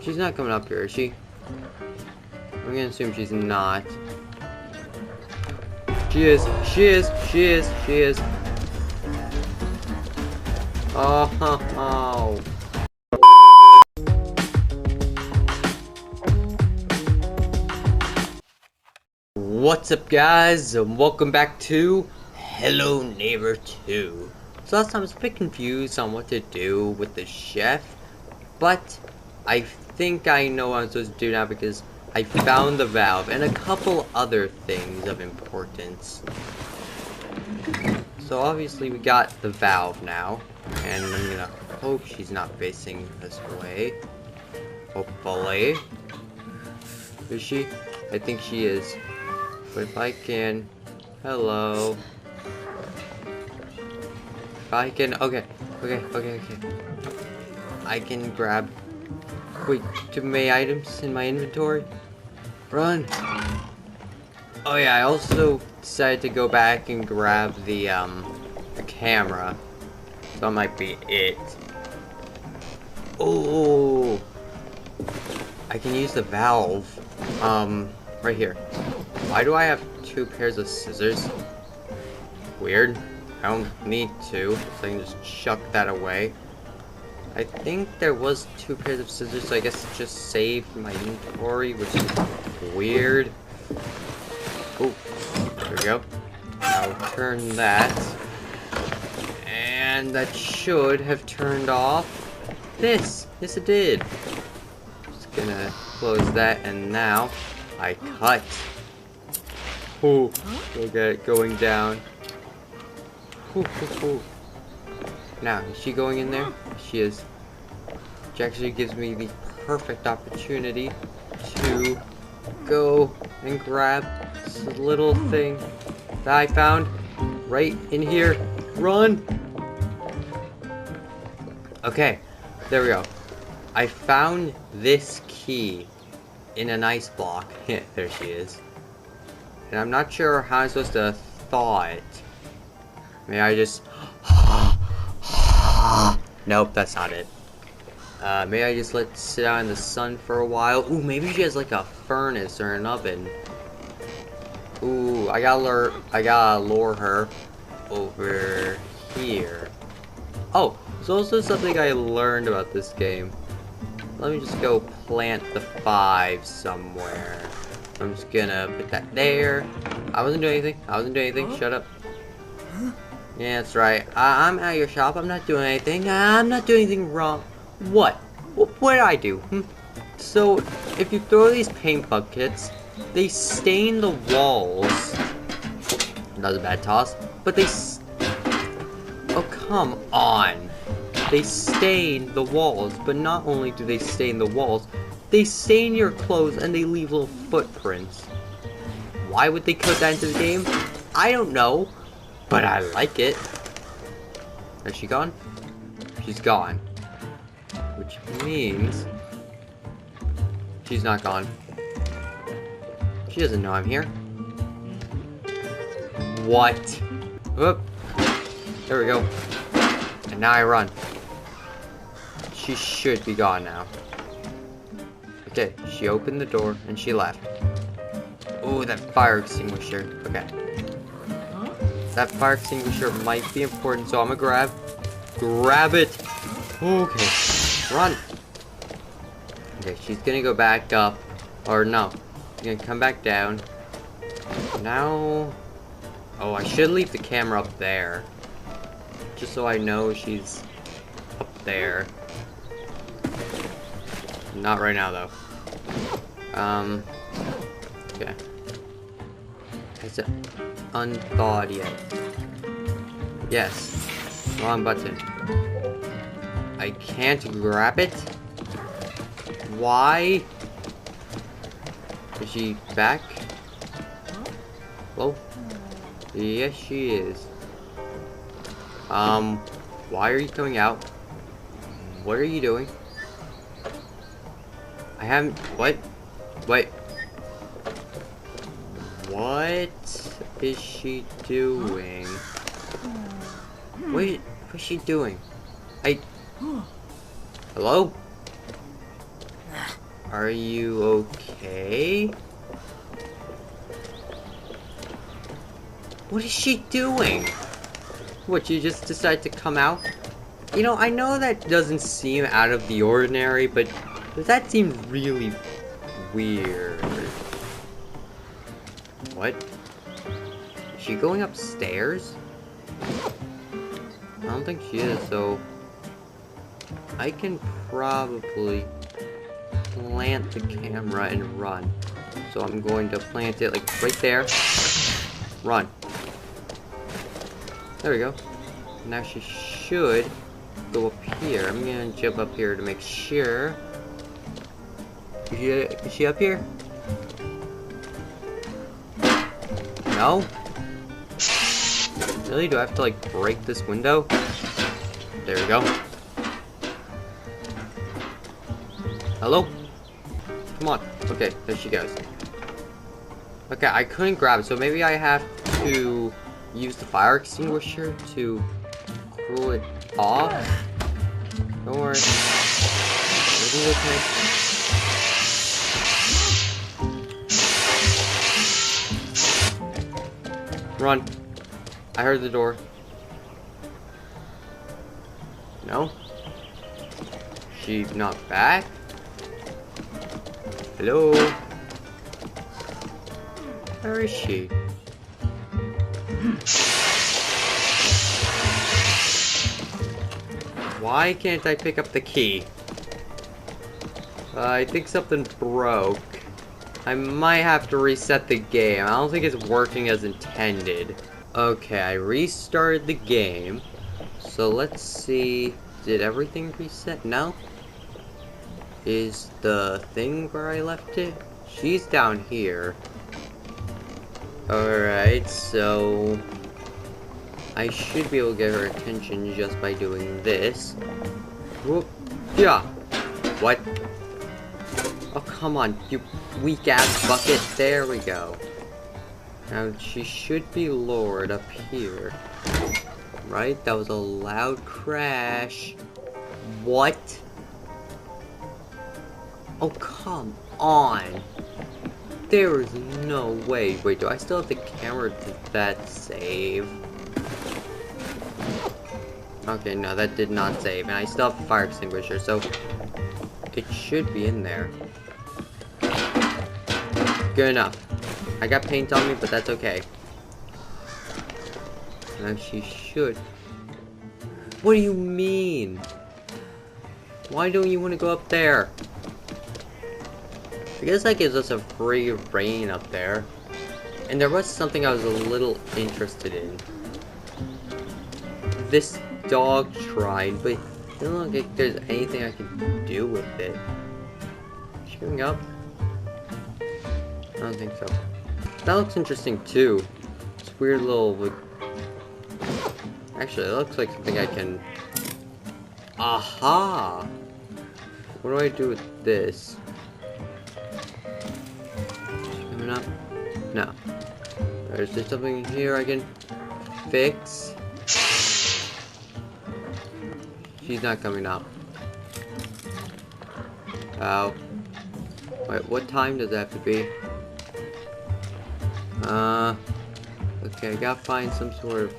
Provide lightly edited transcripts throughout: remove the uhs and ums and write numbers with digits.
She's not coming up here, is she? I'm gonna assume she's not. She is. She is. She is. She is. Oh. What's up, guys, and welcome back to Hello Neighbor 2. So last time I was a bit confused on what to do with the chef, but I think I know what I'm supposed to do now because I found the valve and a couple other things of importance. So obviously we got the valve now, and I'm gonna hope she's not facing this way. Hopefully. Is she? I think she is. But if I can... Hello. If I can... Okay. I can grab... Wait, too many items in my inventory? Run! Oh yeah, I also decided to go back and grab the camera. So that might be it. Oh! I can use the valve. Right here. Why do I have two pairs of scissors? Weird. I don't need to, so I can just chuck that away. I think there was two pairs of scissors, so I guess it just saved my inventory, which is weird. Oh, there we go. I'll turn that. And that should have turned off this. Yes, it did. Just gonna close that, and now I cut. Oh, look at it going down. Now, is she going in there? She is. Which actually gives me the perfect opportunity to go and grab this little thing that I found right in here. Run! Okay, there we go. I found this key in an ice block. There she is. And I'm not sure how I'm supposed to thaw it. May I just... Nope, that's not it. May I just let it sit out in the sun for a while? Ooh, maybe she has like a furnace or an oven. Ooh, I gotta lure her over here. Oh, there's also something I learned about this game. Let me just go plant the 5 somewhere. I'm just gonna put that there. I wasn't doing anything. Shut up. Yeah, that's right. I'm at your shop. I'm not doing anything. I'm not doing anything wrong. What? What did I do? So, if you throw these paint buckets, they stain the walls. That was a bad toss. But they... Oh, come on. They stain the walls. But not only do they stain the walls, they stain your clothes and they leave little footprints. Why would they put that into the game? I don't know. But I like it. Is she gone? She's gone. Which means... She's not gone. She doesn't know I'm here. What? Oop. There we go. And now I run. She should be gone now. Okay, she opened the door and she left. Ooh, that fire extinguisher. Okay. That fire extinguisher might be important, so I'm gonna grab it. Okay, run. Okay, she's gonna go back up, or no, she's gonna come back down. Now, oh, I should leave the camera up there, just so I know she's up there. Not right now, though. Okay. Is it unthawed yet? Yes. Wrong button. I can't grab it? Why? Is she back? Hello? Yes, she is. Why are you coming out? What are you doing? I haven't... What? Wait. What is she doing? Wait, what's she doing? Hello? Are you okay? What is she doing? What, you just decide to come out? You know, I know that doesn't seem out of the ordinary, but that seems really weird. What? Is she going upstairs? I don't think she is, so I can probably plant the camera and run. So I'm going to plant it like right there. Run. There we go. Now she should go up here. I'm gonna jump up here to make sure. Is she up here? No? Really? Do I have to like break this window? There we go. Hello? Come on. Okay, there she goes. Okay, I couldn't grab it, so maybe I have to use the fire extinguisher to cool it off. Don't worry. Everything's okay. Run. I heard the door. No? She's not back? Hello? Where is she? Why can't I pick up the key? I think something broke. I might have to reset the game. I don't think it's working as intended. Okay, I restarted the game. So let's see. Did everything reset? No? Is the thing where I left it? She's down here. Alright, so I should be able to get her attention just by doing this. Whoop. Yeah. What? Oh, come on, you weak-ass bucket. There we go. Now, she should be lowered up here. Right? That was a loud crash. What? Oh, come on. There is no way. Wait, do I still have the camera? Did that save? Okay, no, that did not save. And I still have a fire extinguisher, so it should be in there. Good enough. I got paint on me, but that's okay. Now she should. What do you mean? Why don't you want to go up there? I guess that gives us a free reign up there. And there was something I was a little interested in. This dog shrine, but it doesn't look like there's anything I can do with it. Is she going up? I don't think so. That looks interesting too. It's weird little, like... Actually, it looks like something I can... Aha! What do I do with this? Coming up? No. Is there something here I can fix? She's not coming up. Oh. Wait, what time does it have to be? Okay, I gotta find some sort of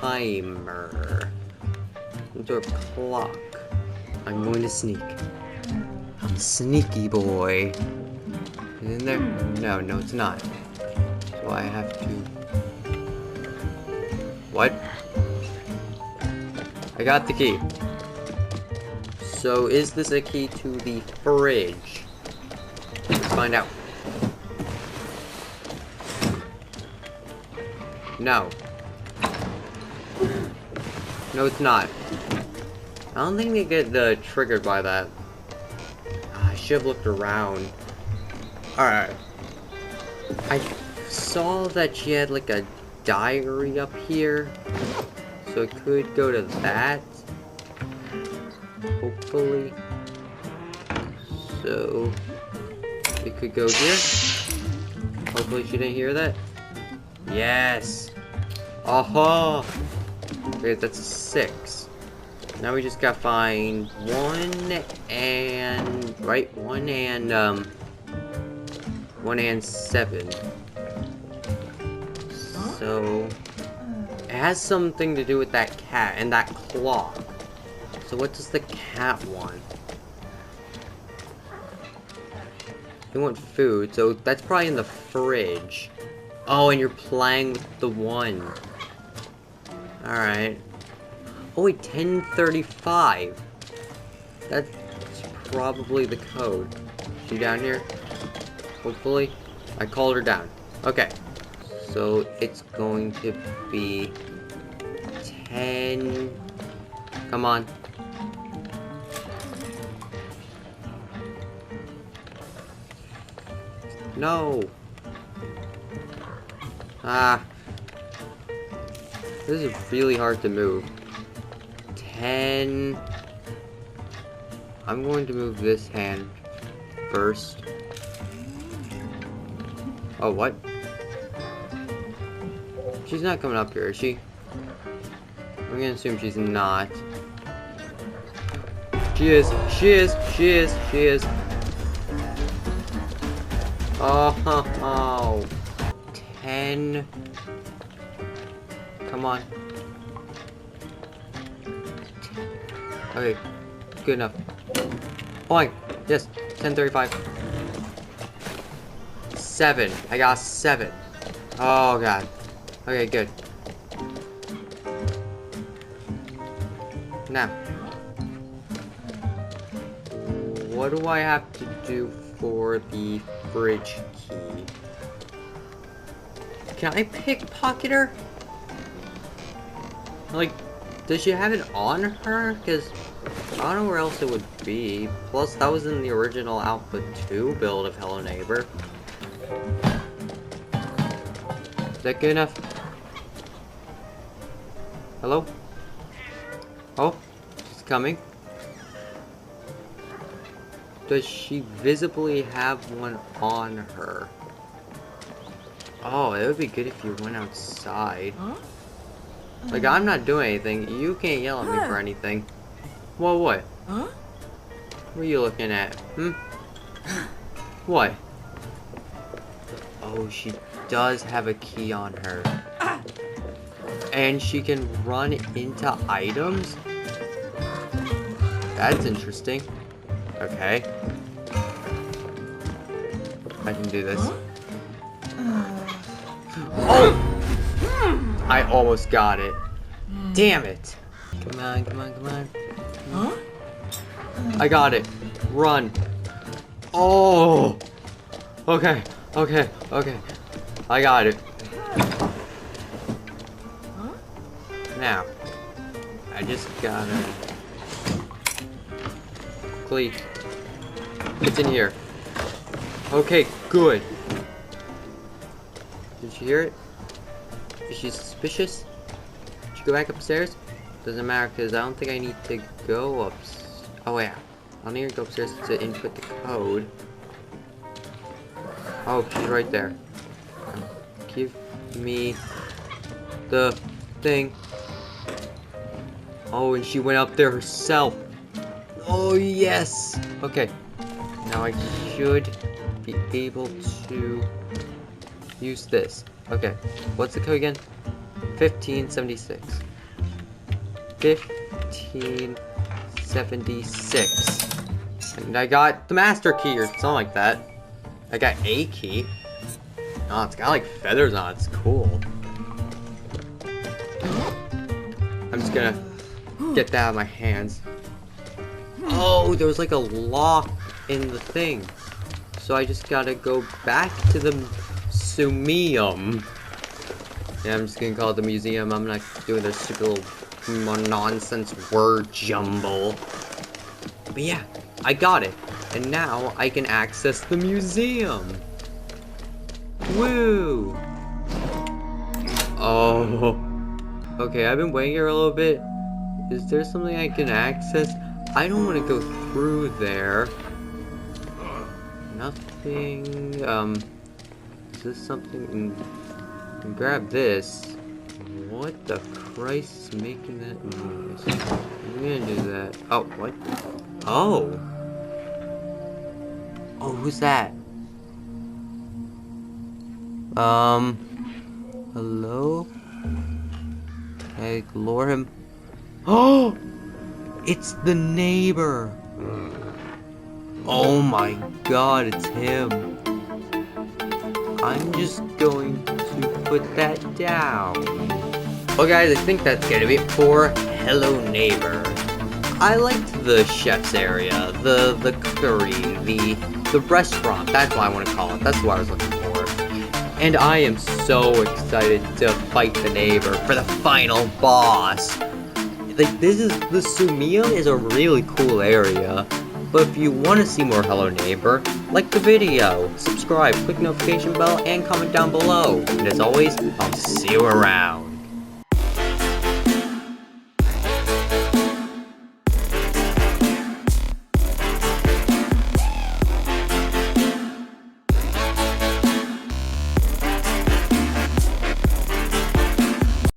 timer. Some sort of clock. I'm going to sneak. I'm a sneaky boy. Is it in there? No, no, it's not. So I have to... What? I got the key. So is this a key to the fridge? Let's find out. No. No, it's not. I don't think they get triggered by that. I should have looked around. Alright. I saw that she had like a diary up here. So it could go to that. Hopefully. So it could go here. Hopefully she didn't hear that. Yes. Aha! Okay, that's a 6. Now we just gotta find 1 and... Right? 1 and 7. So... It has something to do with that cat and that clock. So what does the cat want? They want food, so that's probably in the fridge. Oh, and you're playing with the 1. Alright. Oh wait, 10:35. That's probably the code. Is she down here? Hopefully. I called her down. Okay. So it's going to be 10. Come on. No. Ah. This is really hard to move. 10. I'm going to move this hand first. Oh, what? She's not coming up here, is she? I'm gonna assume she's not. She is. She is. She is. She is. Oh. 10. Come on. Okay. Good enough. Fine. Yes. 10:35. 7. I got 7. Oh, God. Okay, good. Now, what do I have to do for the fridge key? Can I pickpocket her? Like, does she have it on her? Because I don't know where else it would be. Plus, that was in the original Alpha 2 build of Hello Neighbor. Is that good enough? Hello? Oh, she's coming. Does she visibly have one on her? Oh, it would be good if you went outside. Huh? Like, I'm not doing anything. You can't yell at me for anything. Well, what? Huh? What are you looking at? Hmm? What? Oh, she does have a key on her. And she can run into items? That's interesting. Okay. I can do this. Oh! I almost got it. Damn it. Come on, come on, come on. Huh? I got it. Run. Oh! Okay, okay, okay. I got it. Now, I just gotta... Please. It's in here. Okay, good. Did she hear it? Is she suspicious? Should she go back upstairs? Doesn't matter, because I don't think I need to go upstairs. Oh, yeah. I'll need to go upstairs to input the code. Oh, she's right there. Give me the thing. Oh, and she went up there herself. Oh, yes. Okay. Now I should be able to use this. Okay. What's the code again? 1576. 1576. And I got the master key or something like that. I got a key. Oh, it's got like feathers on it. It's cool. I'm just gonna get that out of my hands. Oh, there was like a lock in the thing. So I just gotta go back to the museum. Yeah, I'm just gonna call it the museum. I'm not doing this stupid little nonsense word jumble. But yeah, I got it. And now I can access the museum. Woo! Oh. Okay, I've been waiting here a little bit. Is there something I can access? I don't want to go through there. Nothing. Is this something? Grab this. What the Christ is making that noise? I'm gonna do that. Oh, what? Oh! Oh, who's that? Hello? Can I lure him? Oh! It's the neighbor! Oh my god, it's him. I'm just going to put that down. Well guys, I think that's gonna be it for Hello Neighbor. I liked the chef's area, the cookery, the restaurant, that's what I want to call it, that's what I was looking for. And I am so excited to fight the neighbor for the final boss. Like, the Sumium is a really cool area. But if you want to see more Hello Neighbor, like the video, subscribe, click notification bell, and comment down below. And as always, I'll see you around.